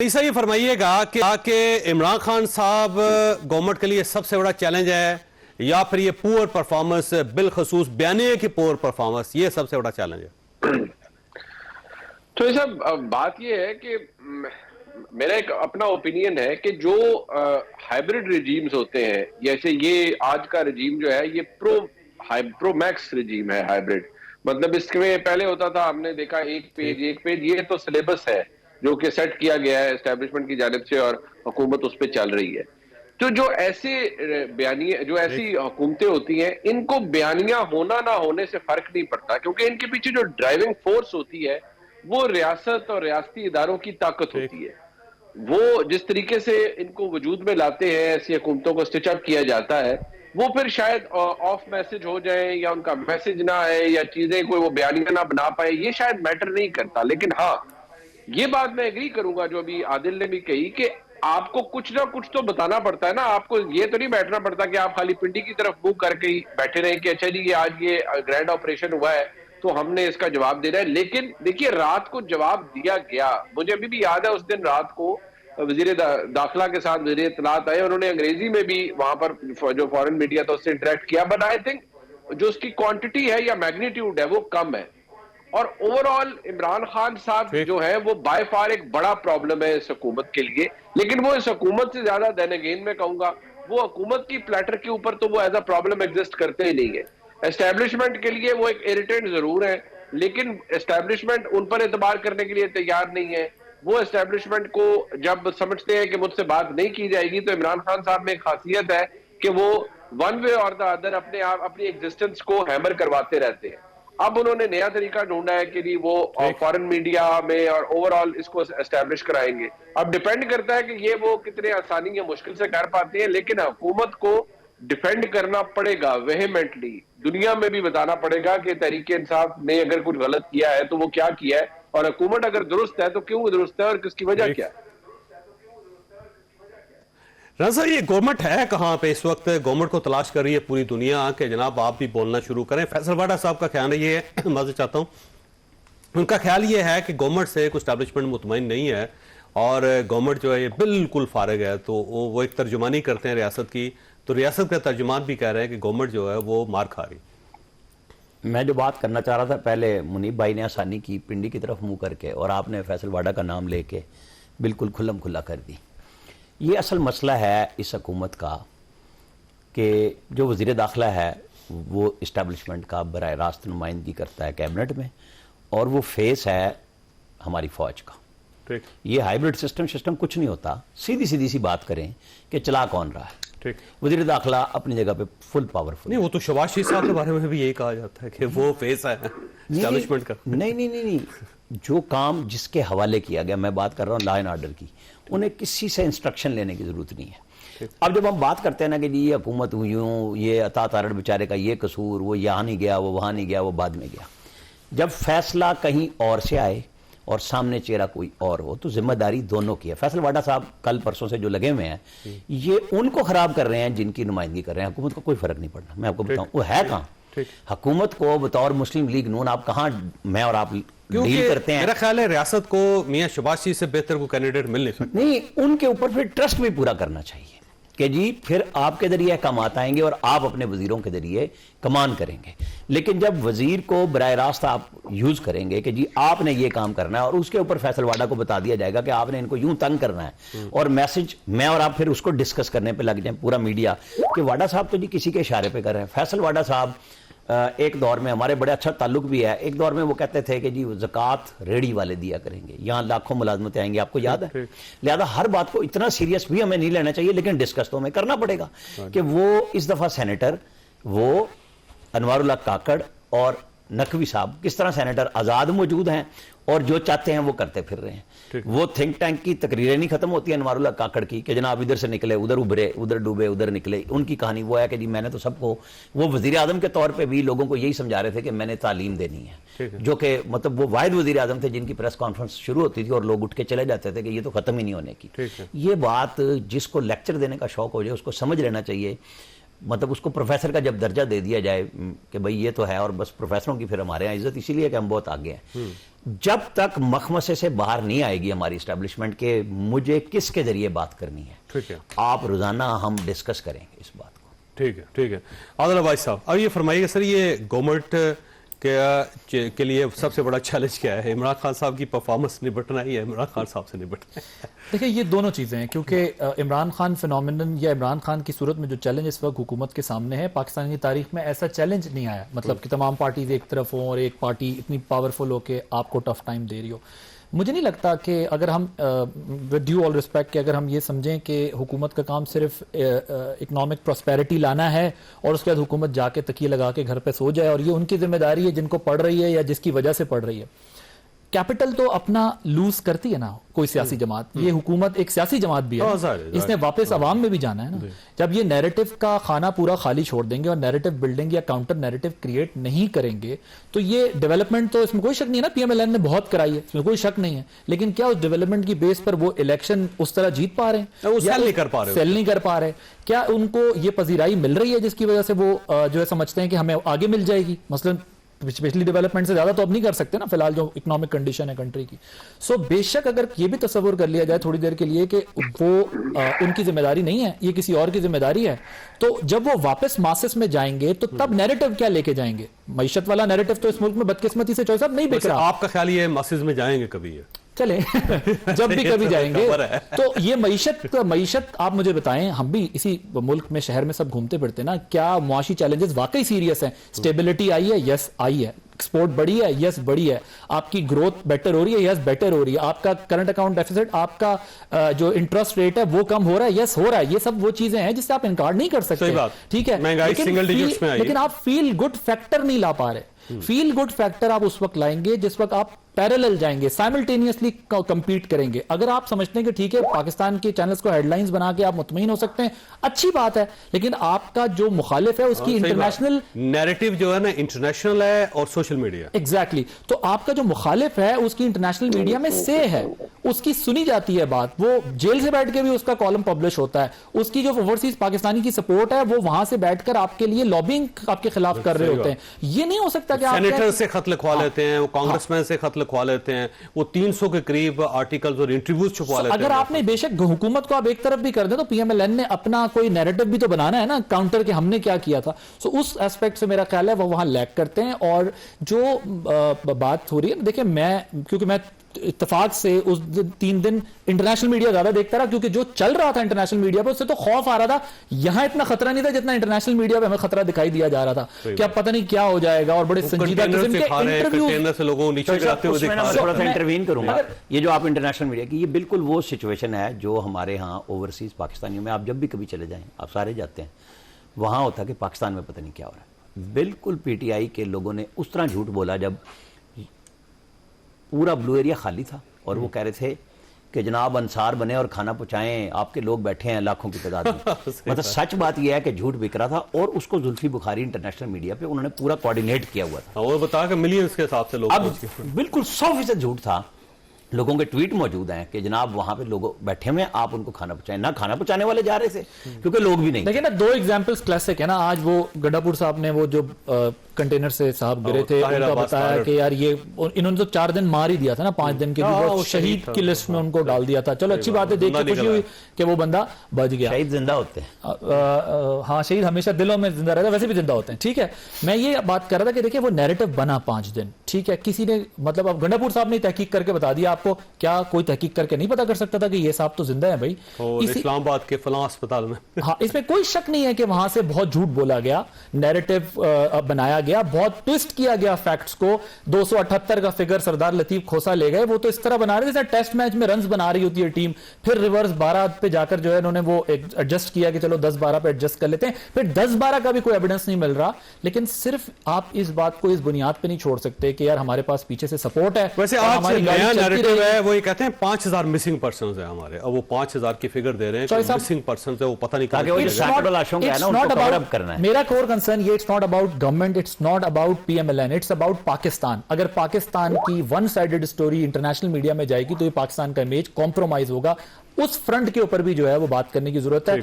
ऐसा ये फरमाइएगा कि इमरान खान साहब गवर्नमेंट के लिए सबसे बड़ा चैलेंज है या फिर ये पुअर परफॉर्मेंस, बिलखसूस बयानिए की पुअर परफॉर्मेंस, ये सबसे बड़ा चैलेंज है। तो ये सब बात ये है कि मेरा एक अपना ओपिनियन है कि जो हाइब्रिड रिजीम्स होते हैं, जैसे ये आज का रिजीम जो है ये प्रो मैक्स रिजीम है। हाइब्रिड मतलब इसमें पहले होता था, हमने देखा एक पेज ये तो सिलेबस है जो कि सेट किया गया है एस्टेब्लिशमेंट की जानिब से और हुकूमत उस पर चल रही है। तो जो ऐसे बयानिया, जो ऐसी हुकूमतें होती हैं, इनको बयानिया होना ना होने से फर्क नहीं पड़ता, क्योंकि इनके पीछे जो ड्राइविंग फोर्स होती है वो रियासत और रियासती इदारों की ताकत होती है। वो जिस तरीके से इनको वजूद में लाते हैं, ऐसी हुकूमतों को स्टिच अप किया जाता है, वो फिर शायद ऑफ मैसेज हो जाए या उनका मैसेज ना आए या चीजें कोई वो बयानिया ना बना पाए, ये शायद मैटर नहीं करता। लेकिन हाँ, ये बात मैं एग्री करूंगा जो अभी आदिल ने भी कही कि आपको कुछ ना कुछ तो बताना पड़ता है ना। आपको ये तो नहीं बैठना पड़ता कि आप खाली पिंडी की तरफ मुंह करके ही बैठे रहे कि अच्छा जी ये आज ये ग्रैंड ऑपरेशन हुआ है तो हमने इसका जवाब देना है। लेकिन देखिए, रात को जवाब दिया गया। मुझे अभी भी याद है उस दिन रात को वजीर दाखिला के साथ वजीर इत्तलात आए, उन्होंने अंग्रेजी में भी वहां पर जो फॉरेन मीडिया था उससे इंटरेक्ट किया, बट आई थिंक जो उसकी क्वांटिटी है या मैग्नीट्यूड है वो कम है। और ओवरऑल इमरान खान साहब जो है वो बाय फार एक बड़ा प्रॉब्लम है इस हुकूमत के लिए। लेकिन वो इस हुकूमत से ज्यादा, देन अगेन मैं कहूंगा, वो हुकूमत की प्लेटर के ऊपर तो वो एज अ प्रॉब्लम एग्जिस्ट करते ही नहीं है। एस्टेब्लिशमेंट के लिए वो एक इरिटेंट जरूर है, लेकिन एस्टेब्लिशमेंट उन पर एतबार करने के लिए तैयार नहीं है। वो एस्टेब्लिशमेंट को जब समझते हैं कि मुझसे बात नहीं की जाएगी, तो इमरान खान साहब में एक खासियत है कि वो वन वे और द अदर अपने आप अपनी एग्जिस्टेंस को हैमर करवाते रहते हैं। अब उन्होंने नया तरीका ढूंढा है कि वो फॉरेन मीडिया में और ओवरऑल इसको एस्टैब्लिश कराएंगे। अब डिपेंड करता है कि ये वो कितने आसानी या मुश्किल से कर पाते हैं, लेकिन हुकूमत को डिफेंड करना पड़ेगा वेहेमेंटली। दुनिया में भी बताना पड़ेगा कि तहरीक इंसाफ ने अगर कुछ गलत किया है तो वो क्या किया है, और हुकूमत अगर दुरुस्त है तो क्यों दुरुस्त है और किसकी वजह क्या है। रज़ा, ये गवर्नमेंट है कहां पे इस वक्त? गवर्नमेंट को तलाश कर रही है पूरी दुनिया के जनाब आप भी बोलना शुरू करें। फैसल वाडा साहब का ख्याल ये है, मैं चाहता हूं, उनका ख्याल ये है कि गवर्नमेंट से कुछ एस्टैब्लिशमेंट मुतमईन नहीं है और गवर्नमेंट जो है ये बिल्कुल फारिग है। तो वो एक तर्जुमानी करते हैं रियासत की, तो रियासत का तर्जुमान भी कह रहे हैं कि गवर्नमेंट जो है वो मार खा रही। मैं जो बात करना चाह रहा था, पहले मुनीब भाई ने आसानी की पिंडी की तरफ मुंह करके, और आपने फैसल वाडा का नाम लेके बिल्कुल खुल्लम खुल्ला कर दी। ये असल मसला है इस हुकूमत का कि जो वज़ीर दाखिला है वो इस्टेब्लिशमेंट का बराह रास्त नुमाइंदगी करता है कैबिनेट में, और वो फेस है हमारी फ़ौज का। ये हाइब्रिड सिस्टम कुछ नहीं होता। सीधी सी बात करें कि चला कौन रहा है। वज़ीर दाखिला अपनी जगह पे फुल पावरफुल। नहीं, वो तो शहबाज शरीफ साहब के बारे में भी यही कहा जाता है कि वो फेस है एस्टैब्लिशमेंट का। नहीं, जो काम जिसके हवाले किया गया, मैं बात कर रहा हूँ लॉ एंड ऑर्डर की, उन्हें किसी से इंस्ट्रक्शन लेने की जरूरत नहीं है। अब जब हम बात करते हैं ना कि जी ये हुकूमत यूं, ये अता तारड़ बेचारे का ये कसूर, वो यहाँ नहीं गया, वो वहाँ नहीं गया, वो बाद में गया, जब फैसला कहीं और से आए और सामने चेहरा कोई और हो तो जिम्मेदारी दोनों की है। फैसल वाडा साहब कल परसों से जो लगे हुए हैं, ये उनको खराब कर रहे हैं जिनकी नुमाइंदगी कर रहे हैं। हुकूमत को कोई फर्क नहीं पड़ना। मैं आपको बताऊं वो है कहाँ हुकूमत को बतौर मुस्लिम लीग नून, आप कहाँ मैं और आप डील करते हैं। मेरा ख्याल है रियासत को मियां शहबाज शरीफ से बेहतर कोई कैंडिडेट मिल नहीं सकता। नहीं, उनके ऊपर फिर ट्रस्ट भी पूरा करना चाहिए कि जी फिर आपके जरिए अहकामात आएंगे और आप अपने वजीरों के जरिए कमान करेंगे। लेकिन जब वजीर को बराह रास्त आप यूज करेंगे कि जी आपने ये काम करना है, और उसके ऊपर फैसल वाडा को बता दिया जाएगा कि आपने इनको यूं तंग करना है, और मैसेज मैं और आप फिर उसको डिस्कस करने पे लग जाए पूरा मीडिया कि वाडा साहब तो जी किसी के इशारे पे कर रहे हैं। फैसल वाडा साहब एक दौर में हमारे बड़े अच्छा ताल्लुक भी है, एक दौर में वो कहते थे कि जी ज़कात रेडी वाले दिया करेंगे, यहाँ लाखों मुलाजमतें आएंगी, आपको याद है। लिहाजा हर बात को इतना सीरियस भी हमें नहीं लेना चाहिए, लेकिन डिस्कस तो हमें करना पड़ेगा कि वो इस दफ़ा सेनेटर, वो अनवारुल्लाह काकड़ और नकवी साहब किस तरह सेनेटर आज़ाद मौजूद हैं और जो चाहते हैं वो करते फिर रहे हैं। वो थिंक टैंक की तकरीरें नहीं खत्म होती है अनवारुल्लाह काकड़ की कि जनाब इधर से निकले उधर उभरे, उधर डूबे उधर निकले। उनकी कहानी वो है कि जी मैंने तो सबको, वो वजीर आजम के तौर पे भी लोगों को यही समझा रहे थे कि मैंने तालीम देनी है, जो कि मतलब वो वाहिद वजीर आजम थे जिनकी प्रेस कॉन्फ्रेंस शुरू होती थी और लोग उठ के चले जाते थे कि ये तो खत्म ही नहीं होने की। ये बात जिसको लेक्चर देने का शौक हो जाए उसको समझ लेना चाहिए। मतलब उसको प्रोफेसर का जब दर्जा दे दिया जाए कि भाई ये तो है, और बस प्रोफेसरों की फिर हमारे यहाँ इज्जत इसीलिए कि हम बहुत आगे हैं। जब तक मखमसे से बाहर नहीं आएगी हमारी इस्टेब्लिशमेंट के मुझे किसके जरिए बात करनी है, ठीक है, आप रोजाना हम डिस्कस करेंगे इस बात को। ठीक है, ठीक है। आदिल भाई साहब, अब ये फरमाइएगा सर, ये गवर्नमेंट के लिए सबसे बड़ा चैलेंज क्या है? इमरान खान साहब की परफॉर्मेंस निपटना ही है, इमरान खान साहब से निपटना है? देखिए, ये दोनों चीज़ें हैं, क्योंकि इमरान खान फिनोमिनन या इमरान खान की सूरत में जो चैलेंज इस वक्त हुकूमत के सामने है, पाकिस्तान की तारीख में ऐसा चैलेंज नहीं आया, मतलब कि तमाम पार्टीज एक तरफ हों और एक पार्टी इतनी पावरफुल हो के आपको टफ टाइम दे रही हो। मुझे नहीं लगता कि अगर हम विद ड्यू ऑल रिस्पेक्ट कि अगर हम ये समझें कि हुकूमत का काम सिर्फ इकोनॉमिक प्रॉस्पेरिटी लाना है और उसके बाद हुकूमत जाके तकिए लगा के घर पे सो जाए और ये उनकी जिम्मेदारी है जिनको पड़ रही है या जिसकी वजह से पड़ रही है। कैपिटल तो अपना लूज करती है ना कोई सियासी जमात, ये हुकूमत एक सियासी जमात भी है, इसने वापस अवाम में भी जाना है ना। जब ये नैरेटिव का खाना पूरा खाली छोड़ देंगे और नैरेटिव बिल्डिंग या काउंटर नैरेटिव क्रिएट नहीं करेंगे तो ये डेवलपमेंट, तो इसमें कोई शक नहीं है ना, पीएमएलएन ने बहुत कराई है, इसमें कोई शक नहीं है, लेकिन क्या उस डेवलपमेंट की बेस पर वो इलेक्शन उस तरह जीत पा रहे हैं? वो सेल नहीं कर पा रहे। क्या उनको ये पजीराई मिल रही है जिसकी वजह से वो जो है समझते हैं कि हमें आगे मिल जाएगी? मसलन पिछली डेवलपमेंट से ज्यादा तो अब नहीं कर सकते ना फिलहाल जो इकोनॉमिक कंडीशन है कंट्री की। सो बेशक अगर ये भी तस्वुर कर लिया जाए थोड़ी देर के लिए कि वो उनकी जिम्मेदारी नहीं है, ये किसी और की जिम्मेदारी है, तो जब वो वापस मासेस में जाएंगे तो तब नैरेटिव क्या लेके जाएंगे? मईशत वाला नैरेटिव तो इस मुल्क में बदकिस्मती से चॉइस अब नहीं बिक रहा। आपका ख्याल ये मासेस में जाएंगे कभी? ये चले जब भी कभी जाएंगे तो ये मईशत आप मुझे बताएं, हम भी इसी मुल्क में शहर में सब घूमते फिरते ना, क्या मुआशी चैलेंजेस वाकई सीरियस हैं? स्टेबिलिटी आई है? यस आई है। एक्सपोर्ट बढ़ी है? यस बढ़ी है। आपकी ग्रोथ बेटर हो रही है? यस बेटर हो रही है। आपका करंट अकाउंट डेफिसिट, आपका जो इंटरेस्ट रेट है वो कम हो रहा है? यस हो रहा है। ये सब वो चीजें हैं जिससे आप इनकार नहीं कर सकते, ठीक है, महंगाई सिंगल डिजिट्स में आई है, लेकिन आप फील गुड फैक्टर नहीं ला पा रहे। फील गुड फैक्टर आप उस वक्त लाएंगे जिस वक्त आप पैरेलल जाएंगे, साइमल्टेनियसली कंपीट करेंगे। अगर आप समझते हैं कि ठीक है पाकिस्तान के चैनल्स को हेडलाइंस बना के आप मुतमईन हो सकते हैं, अच्छी बात है, लेकिन आपका जो मुखालिफ है उसकी इंटरनेशनल नैरेटिव जो है ना इंटरनेशनल है और सोशल मीडिया, एग्जैक्टली तो आपका जो मुखालिफ है उसकी इंटरनेशनल मीडिया में से है, उसकी सुनी जाती है बात, वो जेल से बैठ के भी उसका कॉलम पब्लिश होता है, उसकी जो ओवरसीज पाकिस्तानी की सपोर्ट है वो वहां से बैठकर आपके लिए लॉबिंग आपके खिलाफ कर रहे होते हैं। ये नहीं हो सकता कि आप सेनेटर से खत लिखवा लेते हैं, वो कांग्रेसमैन से खत लिखवा लेते हैं, वो 300 के करीब आर्टिकल्स और इंटरव्यूज छुपवा लेते हैं। अगर आपने बेशक हुकूमत को आप एक तरफ भी कर दे तो पीएमएलएन ने अपना कोई नैरेटिव भी तो बनाना है ना, काउंटर के हमने क्या किया था। सो उस एस्पेक्ट से मेरा ख्याल है वो वहां लैग करते हैं। और जो बात हो रही है, देखिए क्योंकि मैं इत्तेफाक से उस 3 दिन इंटरनेशनल मीडिया ज्यादा देखता रहा, क्योंकि जो चल रहा था इंटरनेशनल मीडिया पर उससे तो खौफ आ रहा था। यहां इतना खतरा नहीं था जितना इंटरनेशनल मीडिया पे हमें खतरा दिखाई दिया जा रहा था कि अब पता नहीं क्या हो जाएगा, और बड़े संजीदा किस्म के इंटरव्यू से लोगों नीचे गिराते हुए दिखा रहे हैं। थोड़ा सा इंटरवीन करूंगा। ये जो आप इंटरनेशनल मीडिया की, ये बिल्कुल वो सिचुएशन है जो हमारे यहाँ ओवरसीज पाकिस्तानियों में, आप जब भी कभी चले जाएं, आप सारे जाते हैं, वहां होता कि पाकिस्तान में पता नहीं क्या हो रहा है। बिल्कुल पीटीआई के लोगों ने उस तरह झूठ बोला जब पूरा ब्लू एरिया खाली था और वो कह रहे थे कि जनाब अंसार बने और खाना पहुंचाएं, आपके लोग बैठे हैं लाखों की तादाद में। मतलब सच बात यह है कि झूठ बिक रहा था और उसको जुल्फी बुखारी इंटरनेशनल मीडिया पे उन्होंने पूरा कोऑर्डिनेट किया हुआ था। वो बता के मिलियंस के हिसाब से लोग, अब बिल्कुल 100% झूठ था। लोगों के ट्वीट मौजूद हैं कि जनाब वहां पे लोग बैठे हुए, आप उनको खाना पहुंचाएं। ना खाना पहुंचाने वाले जा रहे थे क्योंकि लोग भी नहीं। देखिए ना, 2 एग्जांपल्स क्लासिक है ना। आज वो गड्ढापुर साहब ने वो जो कंटेनर से साहब गिरे थे, उनका बताया कि यार ये इन्होंने तो 4 दिन मार ही दिया था ना, 5 दिन के भी शहीद की लिस्ट में उनको डाल दिया था। चलो अच्छी बात है, देख के खुशी हुई कि वो बंदा बच गया। शहीद जिंदा होते हैं, हाँ शहीद हमेशा दिलों में जिंदा रहता है, वैसे भी जिंदा होते हैं, ठीक है। मैं ये बात कर रहा था कि देखिए वो नैरेटिव बना 5 दिन, ठीक है, किसी ने मतलब अब गंडापुर साहब ने तहकीक करके बता दिया आपको, क्या कोई तहकीक करके नहीं पता कर सकता था कि ये साहब तो जिंदा है भाई इस्लामाबाद के फलां अस्पताल में। हाँ, इसमें कोई शक नहीं है कि वहां से बहुत झूठ बोला गया, नैरेटिव बनाया गया, बहुत ट्विस्ट किया गया फैक्ट्स को। 278 का फिगर सरदार लतीफ खोसा ले गए, वो तो इस तरह बना रहे जैसे टेस्ट मैच में रन्स बना रही होती है टीम, फिर रिवर्स 12 पे जाकर जो है इन्होंने वो एडजस्ट किया कि चलो 10-12 पे एडजस्ट कर लेते हैं, फिर 10-12 का भी कोई एविडेंस नहीं मिल रहा। लेकिन सिर्फ आप इस बात को इस बुनियाद पे नहीं छोड़ सकते कि यार हमारे पास पीछे से सपोर्ट है। वैसे आज नया नैरेटिव है, वो ये कहते हैं 5000 मिसिंग पर्सन है हमारे, अब वो 5000 की फिगर दे रहे हैं, मिसिंग पर्सन है वो पता नहीं कहां। मेरा कोर कंसर्न ये, it's not about government, it's not about PMLN, it's about Pakistan. अगर पाकिस्तान की one sided story international media में जाएगी तो ये पाकिस्तान का इमेज कॉम्प्रोमाइज होगा। उस फ्रंट के ऊपर भी जो है वो बात करने की जरूरत है।